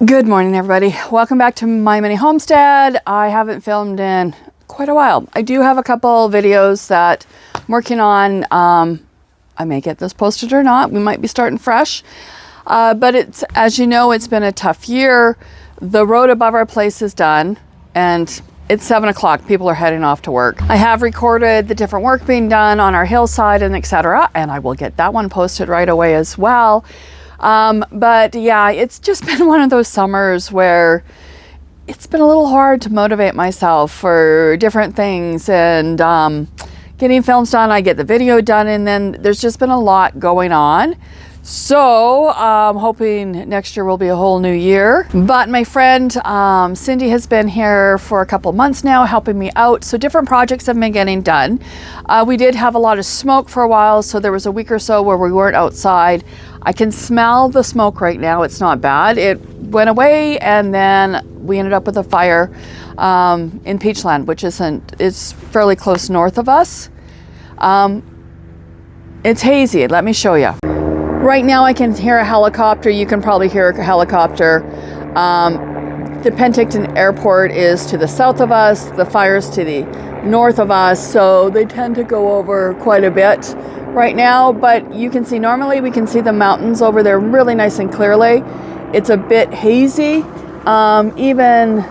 Good morning, everybody. Welcome back to my mini homestead. I haven't filmed in quite a while. I do have a couple videos that I'm working on. I may get this posted or not. We might be starting fresh. But it's, as you know, it's been a tough year. The road above our place is done and it's 7 o'clock. People are heading off to work. I have recorded the different work being done on our hillside and etc. And I will get that one posted right away as well. But yeah, it's just been one of those summers where it's been a little hard to motivate myself for different things and getting films done. I get the video done and then there's just been a lot going on. So I'm hoping next year will be a whole new year. But my friend Cindy has been here for a couple months now helping me out. So different projects have been getting done. We did have a lot of smoke for a while. So there was a week or so where we weren't outside. I can smell the smoke right now. It's not bad. It went away and then we ended up with a fire in Peachland, which is fairly close north of us. It's hazy. Let me show you. Right now I can hear a helicopter. You can probably hear a helicopter. The Penticton Airport is to the south of us. The fire's to the north of us. So they tend to go over quite a bit right now. But you can see, normally we can see the mountains over there really nice and clearly. It's a bit hazy. Even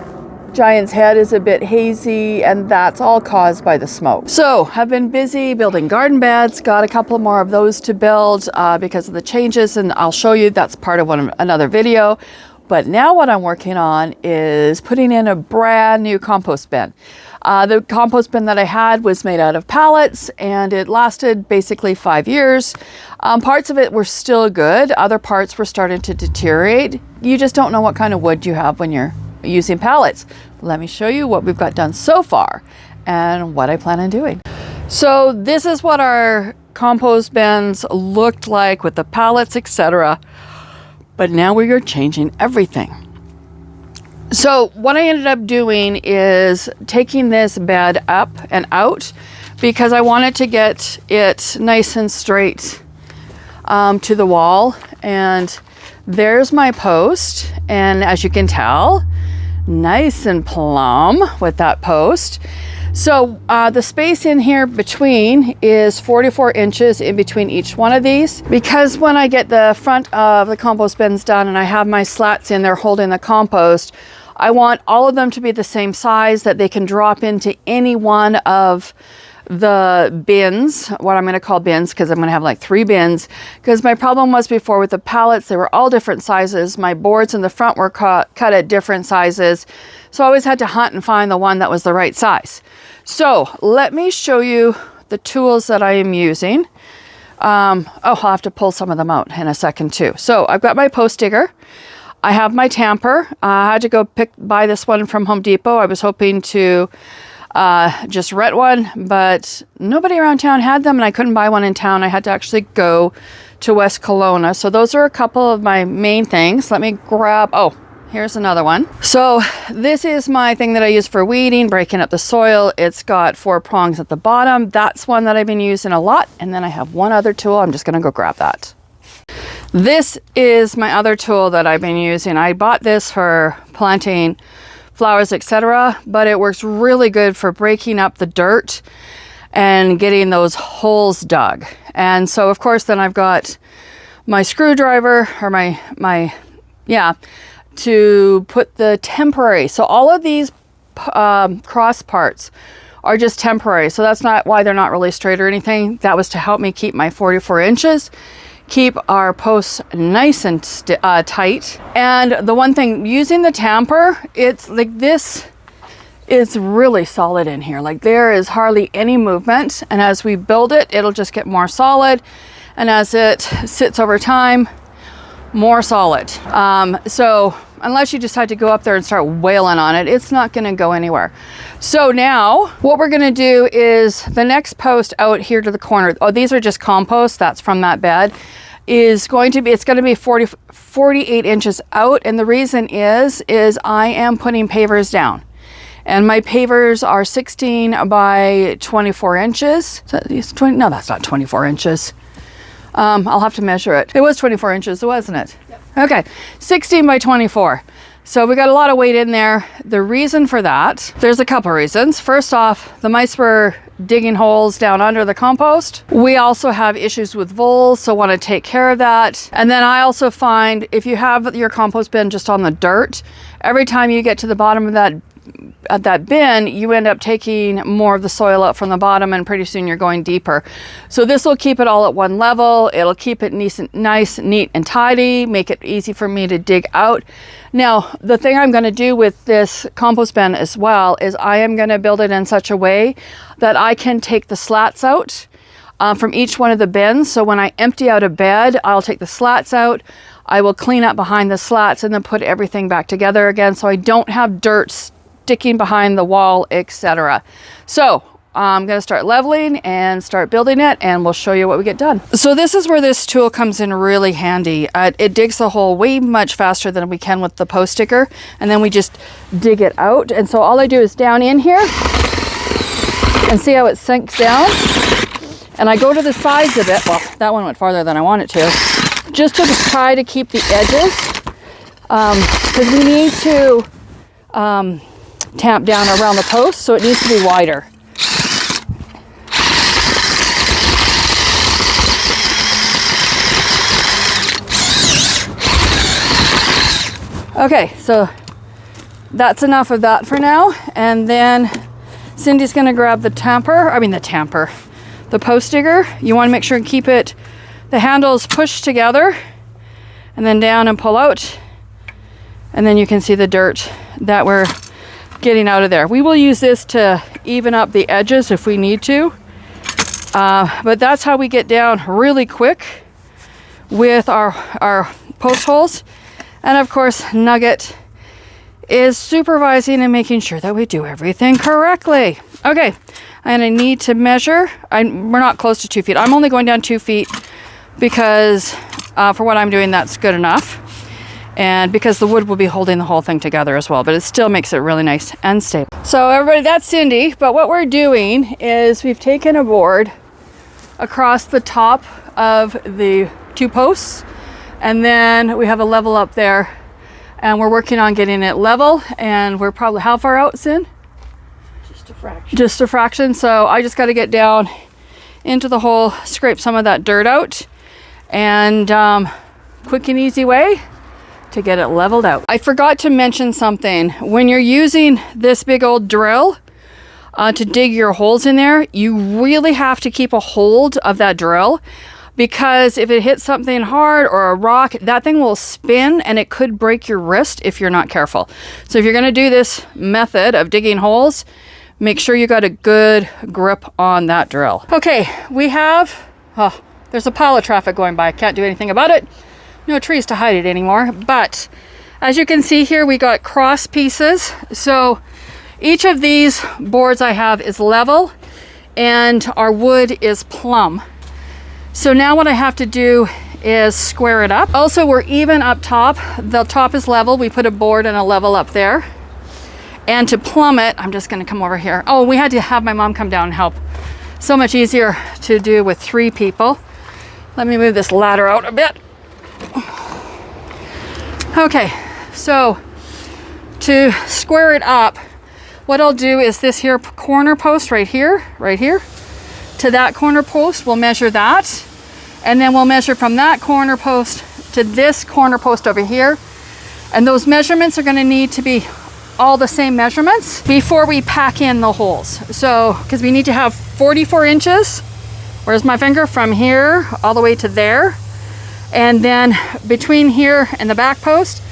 Giant's Head is a bit hazy, and that's all caused by the smoke. So I've been busy building garden beds, got a couple more of those to build because of the changes, and I'll show you that's part of another video. But now what I'm working on is putting in a brand new compost bin. The compost bin that I had was made out of pallets and it lasted basically 5 years. Parts of it were still good, other parts were starting to deteriorate. You just don't know what kind of wood you have when you're using pallets. Let me show you what we've got done so far and what I plan on doing. So this is what our compost bins looked like with the pallets, etc. But now we are changing everything. So what I ended up doing is taking this bed up and out because I wanted to get it nice and straight to the wall. And there's my post, and as you can tell, nice and plumb with that post. So the space in here between is 44 inches in between each one of these, because when I get the front of the compost bins done and I have my slats in there holding the compost, I want all of them to be the same size that they can drop into any one of the bins, what I'm going to call bins, because I'm going to have like 3 bins. Because my problem was before with the pallets, they were all different sizes. My boards in the front were cut at different sizes. So I always had to hunt and find the one that was the right size. So let me show you the tools that I am using. I'll have to pull some of them out in a second too. So I've got my post digger. I have my tamper. I had to go buy this one from Home Depot. I was hoping to just rent one, but nobody around town had them and I couldn't buy one in town. I had to actually go to West Kelowna. So those are a couple of my main things. Let me grab, oh, here's another one. So this is my thing that I use for weeding, breaking up the soil. It's got 4 prongs at the bottom. That's one that I've been using a lot. And then I have one other tool. I'm just gonna go grab that. This is my other tool that I've been using. I bought this for planting flowers, etc., but it works really good for breaking up the dirt and getting those holes dug. And so of course then I've got my screwdriver or to put the temporary. So all of these cross parts are just temporary. So that's not why they're not really straight or anything. That was to help me keep my 44 inches. Keep our posts nice and tight. And the one thing, using the tamper, it's like this is really solid in here. Like there is hardly any movement. And as we build it, it'll just get more solid. And as it sits over time, more solid. So unless you decide to go up there and start wailing on it, it's not gonna go anywhere. So now what we're gonna do is the next post out here to the corner, oh, these are just compost, that's from that bed, is going to be, it's gonna be 48 inches out. And the reason is I am putting pavers down. And my pavers are 16 by 24 inches. So no, that's not 24 inches. I'll have to measure it. It was 24 inches, wasn't it? Yep. Okay, 16 by 24. So we got a lot of weight in there. The reason for that, there's a couple reasons. First off, the mice were digging holes down under the compost. We also have issues with voles, so want to take care of that. And then I also find if you have your compost bin just on the dirt, every time you get to the bottom of that bin, you end up taking more of the soil up from the bottom, and pretty soon you're going deeper. So this will keep it all at one level. It'll keep it nice, neat and tidy, make it easy for me to dig out. Now, the thing I'm going to do with this compost bin as well is I am going to build it in such a way that I can take the slats out from each one of the bins. So when I empty out a bed, I'll take the slats out. I will clean up behind the slats and then put everything back together again, so I don't have dirt sticking behind the wall, etc. So I'm going to start leveling and start building it, and we'll show you what we get done. So this is where this tool comes in really handy. It digs the hole way much faster than we can with the post digger, and then we just dig it out. And so all I do is down in here and see how it sinks down, and I go to the sides of it. Well, that one went farther than I want it to, just to try to keep the edges, because we need to tamp down around the post, so it needs to be wider. Okay, so that's enough of that for now, and then Cindy's going to grab the post digger. You want to make sure and keep it, the handles pushed together, and then down and pull out, and then you can see the dirt that we're getting out of there. We will use this to even up the edges if we need to, but that's how we get down really quick with our post holes. And of course, Nugget is supervising and making sure that we do everything correctly. Okay, and I need to measure. We're not close to 2 feet. I'm only going down 2 feet because for what I'm doing, that's good enough. And because the wood will be holding the whole thing together as well, but it still makes it really nice and stable. So everybody, that's Cindy. But what we're doing is we've taken a board across the top of the 2 posts, and then we have a level up there, and we're working on getting it level, and we're probably how far out, Cin? Just a fraction. Just a fraction. So I just got to get down into the hole, scrape some of that dirt out, and quick and easy way to get it leveled out. I forgot to mention something. When you're using this big old drill to dig your holes in there, you really have to keep a hold of that drill, because if it hits something hard or a rock, that thing will spin and it could break your wrist if you're not careful. So if you're going to do this method of digging holes, make sure you got a good grip on that drill. Okay, we have, there's a pile of traffic going by. Can't do anything about it. No trees to hide it anymore. But as you can see here, we got cross pieces. So each of these boards I have is level and our wood is plumb. So now what I have to do is square it up. Also, we're even up top. The top is level. We put a board and a level up there. And to plumb it, I'm just gonna come over here. Oh, we had to have my mom come down and help. So much easier to do with 3 people. Let me move this ladder out a bit. Okay, so to square it up, what I'll do is this here corner post right here, to that corner post, we'll measure that. And then we'll measure from that corner post to this corner post over here. And those measurements are gonna need to be all the same measurements before we pack in the holes. So, because we need to have 44 inches, where's my finger, from here all the way to there. And then between here and the back post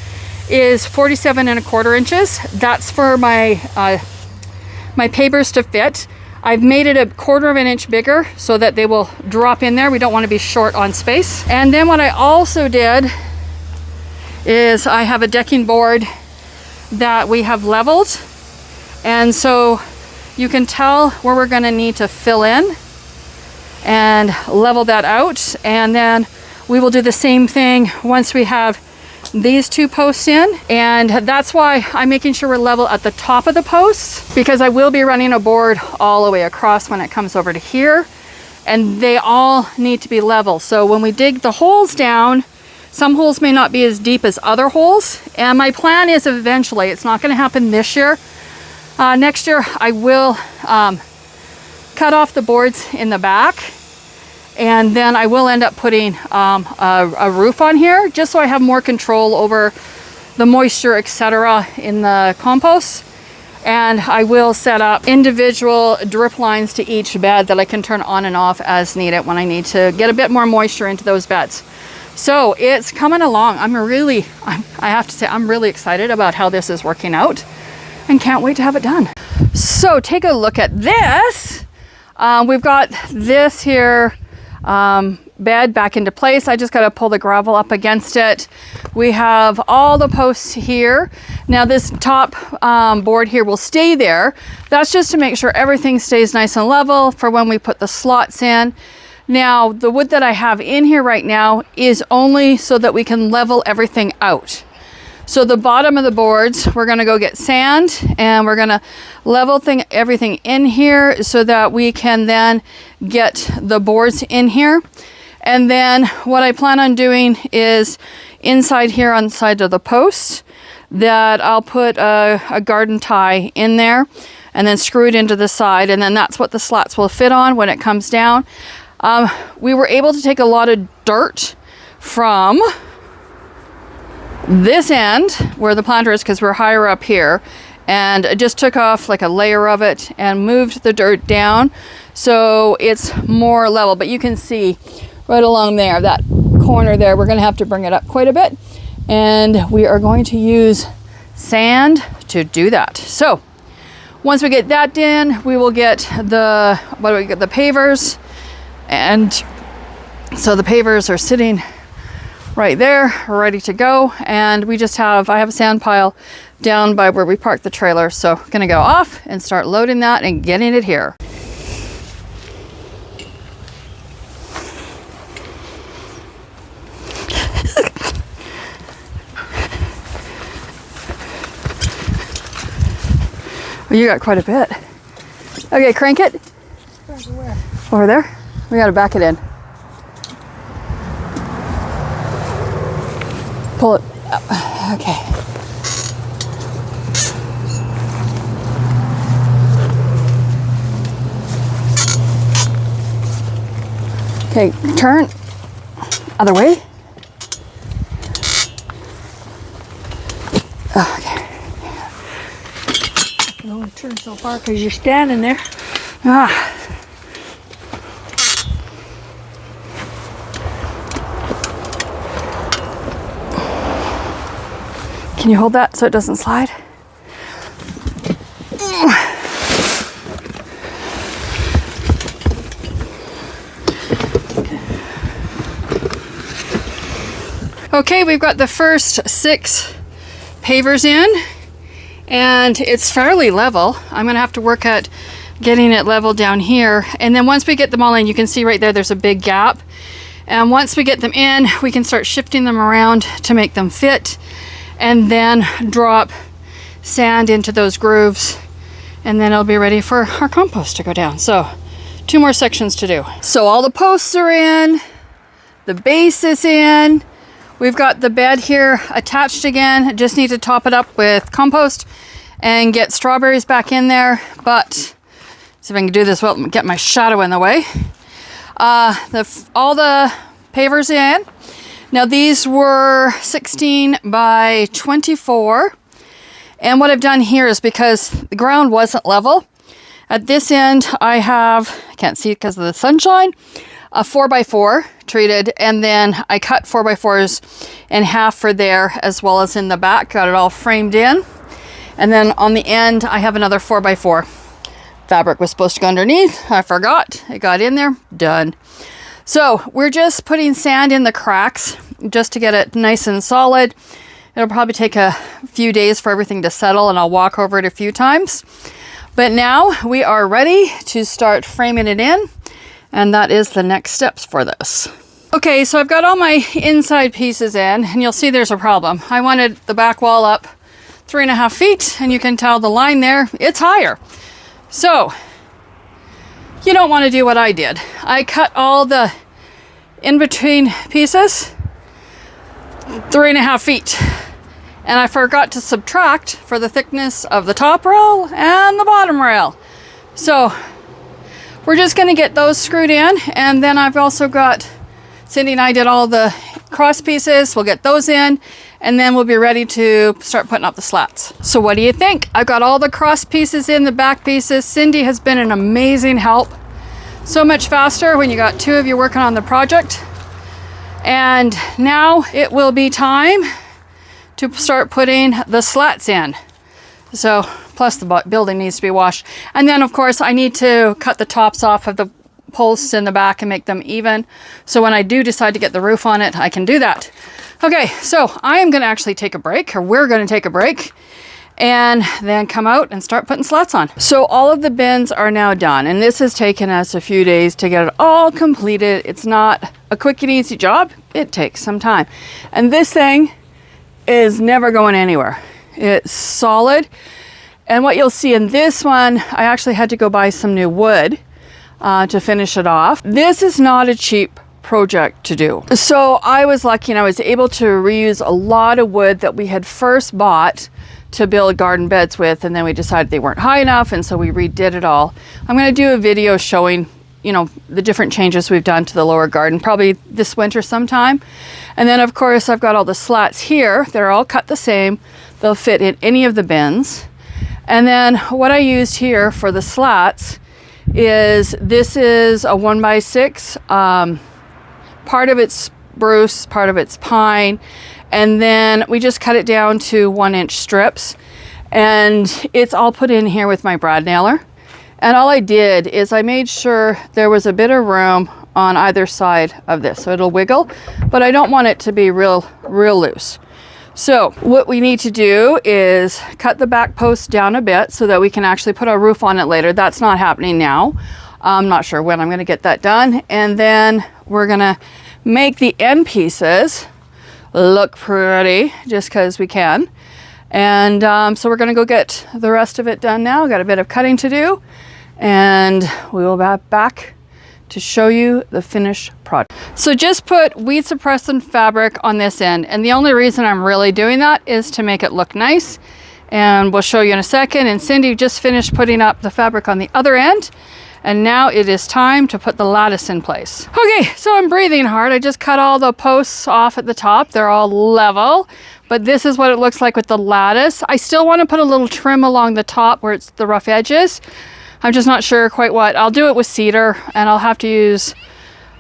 is 47¼ inches. That's for my my pavers to fit. I've made it 1/4 inch bigger so that they will drop in there. We don't want to be short on space. And then what I also did is I have a decking board that we have leveled. And so you can tell where we're going to need to fill in and level that out. And then we will do the same thing once we have these 2 posts in, and that's why I'm making sure we're level at the top of the posts, because I will be running a board all the way across when it comes over to here, and they all need to be level. So when we dig the holes down Some holes may not be as deep as other holes. And my plan is eventually, it's not gonna happen this year. Next year, I will cut off the boards in the back, and then I will end up putting a roof on here just so I have more control over the moisture, etc. in the compost. And I will set up individual drip lines to each bed that I can turn on and off as needed when I need to get a bit more moisture into those beds. So it's coming along. I have to say, I'm really excited about how this is working out and can't wait to have it done. So take a look at this. We've got this here bed back into place. I just got to pull the gravel up against it. We have all the posts here. Now this top board here will stay there. That's just to make sure everything stays nice and level for when we put the slots in. Now the wood that I have in here right now is only so that we can level everything out. So the bottom of the boards, we're gonna go get sand and we're gonna level everything in here so that we can then get the boards in here. And then what I plan on doing is inside here on the side of the posts that I'll put a garden tie in there and then screw it into the side, and then that's what the slats will fit on when it comes down. We were able to take a lot of dirt from this end where the planter is because we're higher up here, and I just took off like a layer of it and moved the dirt down so it's more level. But you can see right along there, that corner there, we're going to have to bring it up quite a bit, and we are going to use sand to do that. So once we get that in, we will get the pavers, and so the pavers are sitting right there, ready to go. And I have a sand pile down by where we parked the trailer. So I'm gonna go off and start loading that and getting it here. Well, you got quite a bit. Okay, crank it. Where? Over there. We gotta back it in. Pull it up. Okay. Okay, turn. Other way. Okay. You can only turn so far because you're standing there. Ah. Can you hold that so it doesn't slide? Okay, we've got the first 6 pavers in, and it's fairly level. I'm gonna have to work at getting it level down here. And then once we get them all in, you can see right there's a big gap. And once we get them in, we can start shifting them around to make them fit, and then drop sand into those grooves, and then it'll be ready for our compost to go down. So 2 more sections to do. So all the posts are in, the base is in, we've got the bed here attached again. Just need to top it up with compost and get strawberries back in there. But see if I can do this without get my shadow in the way. All the pavers in. Now these were 16 by 24. And what I've done here is, because the ground wasn't level, at this end I can't see it because of the sunshine, a 4x4 treated, and then I cut 4x4s in half for there as well as in the back, got it all framed in. And then on the end I have another 4x4. Fabric was supposed to go underneath, I forgot, it got in there, done. So we're just putting sand in the cracks just to get it nice and solid. It'll probably take a few days for everything to settle, and I'll walk over it a few times. But now we are ready to start framing it in, and that is the next steps for this. Okay, so I've got all my inside pieces in, and you'll see there's a problem. I wanted the back wall up 3.5 feet, and you can tell the line there, it's higher. So you don't want to do what I did. I cut all the in-between pieces 3.5 feet. And I forgot to subtract for the thickness of the top rail and the bottom rail. So we're just gonna get those screwed in, and then I've also got, Cindy and I did all the cross pieces. We'll get those in, and then we'll be ready to start putting up the slats. So what do you think? I've got all the cross pieces in, the back pieces. Cindy has been an amazing help. So much faster when you got two of you working on the project. And now it will be time to start putting the slats in. So, plus the building needs to be washed. And then of course I need to cut the tops off of the posts in the back and make them even. So when I do decide to get the roof on it, I can do that. Okay, so I am gonna actually take a break, or we're gonna take a break, and then come out and start putting slats on. So all of the bins are now done, and this has taken us a few days to get it all completed. It's not a quick and easy job. It takes some time. And this thing is never going anywhere. It's solid. And what you'll see in this one, I actually had to go buy some new wood to finish it off. This is not a cheap project to do. So I was lucky and I was able to reuse a lot of wood that we had first bought to build garden beds with, and then we decided they weren't high enough, and so we redid it all. I'm going to do a video showing, you know, the different changes we've done to the lower garden, probably this winter sometime. And then of course I've got all the slats here. They're all cut the same. They'll fit in any of the bins. And then what I used here for the slats is, this is a 1x6. Part of it's spruce, part of it's pine. And then we just cut it down to 1-inch strips. And it's all put in here with my brad nailer. And all I did is I made sure there was a bit of room on either side of this, so it'll wiggle, but I don't want it to be real loose. So what we need to do is cut the back post down a bit so that we can actually put our roof on it later. That's not happening now. I'm not sure when I'm going to get that done. And then we're going to make the end pieces look pretty just because we can. And so we're going to go get the rest of it done now. Got a bit of cutting to do, and we will be back to show you the finished product. So just put weed suppressant fabric on this end, and the only reason I'm really doing that is to make it look nice, and we'll show you in a second. And Cindy just finished putting up the fabric on the other end, and now it is time to put the lattice in place. Okay, so I'm breathing hard. I just cut all the posts off at the top. They're all level, but this is what it looks like with the lattice. I still want to put a little trim along the top where it's the rough edges. I'm just not sure quite what. I'll do it with cedar, and I'll have to use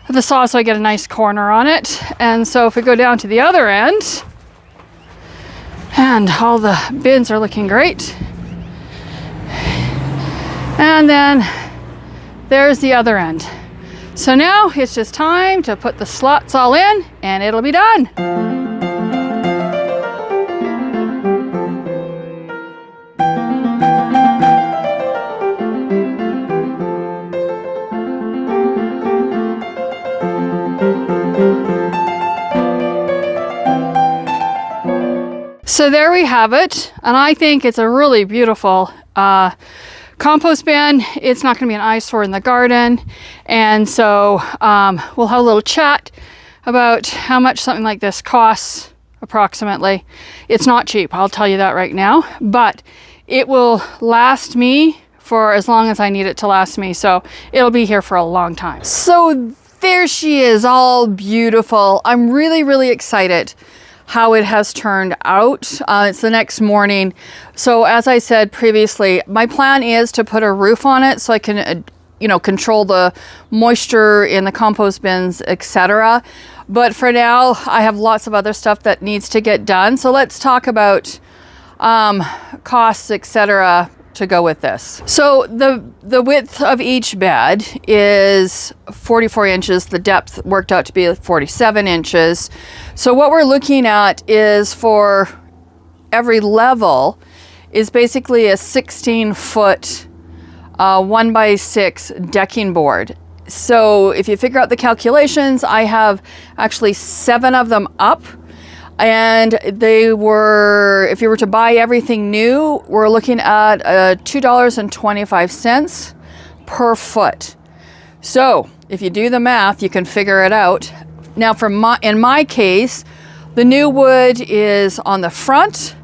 the saw so I get a nice corner on it. And so if we go down to the other end, and all the bins are looking great. And then there's the other end. So now it's just time to put the slots all in, and it'll be done. So there we have it, and I think it's a really beautiful compost bin. It's not going to be an eyesore in the garden, and so we'll have a little chat about how much something like this costs approximately. It's not cheap, I'll tell you that right now, but it will last me for as long as I need it to last me, so it'll be here for a long time. So there she is, all beautiful. I'm really excited how it has turned out. It's the next morning. So as I said previously, my plan is to put a roof on it so I can, you know, control the moisture in the compost bins, etc. But for now, I have lots of other stuff that needs to get done. So let's talk about costs, etc. to go with this. So the width of each bed is 44 inches. The depth worked out to be 47 inches. So what we're looking at is, for every level, is basically a 16-foot 1x6 decking board. So if you figure out the calculations, I have actually 7 of them up. And they were, if you were to buy everything new, we're looking at $2.25 per foot. So if you do the math, you can figure it out. Now in my case, The new wood is on the front,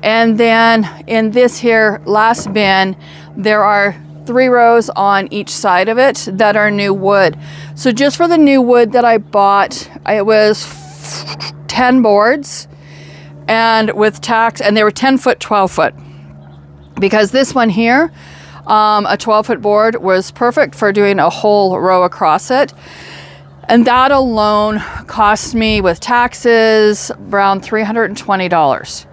and then in this here last bin, there are 3 rows on each side of it that are new wood. So just for the new wood that I bought, it was 10 boards, and with tacks, and they were 10 foot, 12 foot. Because this one here, a 12-foot board was perfect for doing a whole row across it. And that alone cost me, with taxes, around $320.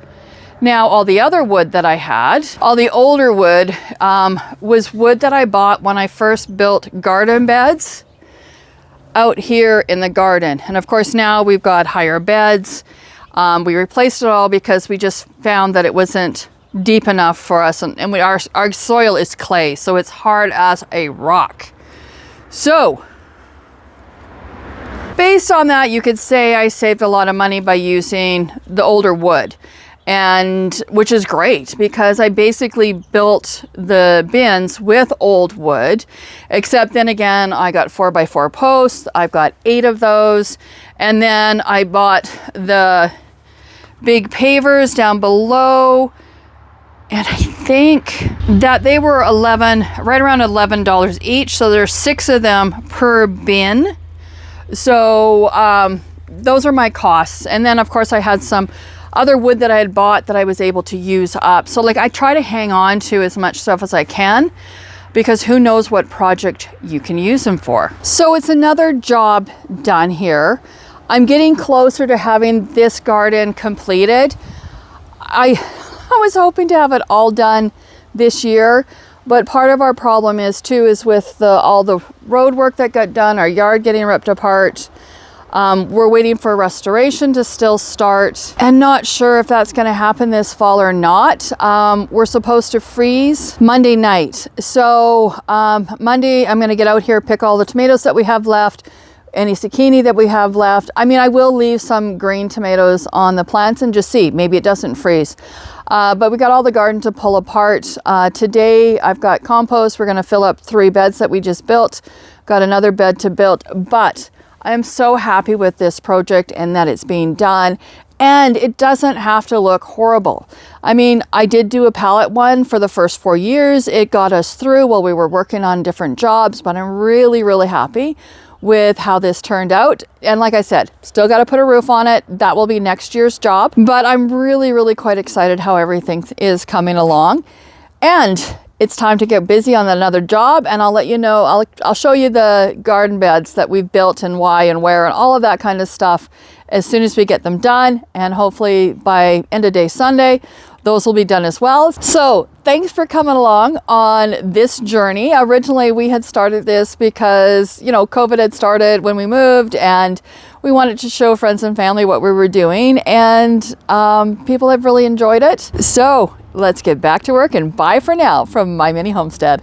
Now, all the other wood that I had, all the older wood, was wood that I bought when I first built garden beds out here in the garden. And of course, now we've got higher beds. We replaced it all because we just found that it wasn't deep enough for us. And our soil is clay, so it's hard as a rock. So, based on that, you could say I saved a lot of money by using the older wood, and which is great because I basically built the bins with old wood, except then again, I got 4x4 posts. I've got 8 of those. And then I bought the big pavers down below, and I think that they were right around $11 each. So there's 6 of them per bin. So those are my costs. And then of course I had some other wood that I had bought that I was able to use up. So like I try to hang on to as much stuff as I can, because who knows what project you can use them for. So it's another job done here. I'm getting closer to having this garden completed. I was hoping to have it all done this year, but part of our problem is with all the road work that got done, our yard getting ripped apart. We're waiting for restoration to still start, and not sure if that's going to happen this fall or not. We're supposed to freeze Monday night. So Monday, I'm going to get out here, pick all the tomatoes that we have left, any zucchini that we have left. I mean, I will leave some green tomatoes on the plants and just see, maybe it doesn't freeze. But we got all the garden to pull apart. Today, I've got compost. We're going to fill up 3 beds that we just built. Got another bed to build, but I am so happy with this project and that it's being done, and it doesn't have to look horrible. I mean, I did do a pallet one for the first 4 years. It got us through while we were working on different jobs, but I'm really, really happy with how this turned out. And like I said, still got to put a roof on it. That will be next year's job, but I'm really, really quite excited how everything is coming along. And it's time to get busy on another job, and I'll let you know, I'll show you the garden beds that we've built and why and where and all of that kind of stuff as soon as we get them done, and hopefully by end of day Sunday, those will be done as well. So thanks for coming along on this journey. Originally, we had started this because, COVID had started when we moved, and we wanted to show friends and family what we were doing, and people have really enjoyed it. So let's get back to work, and bye for now from My Mini Homestead.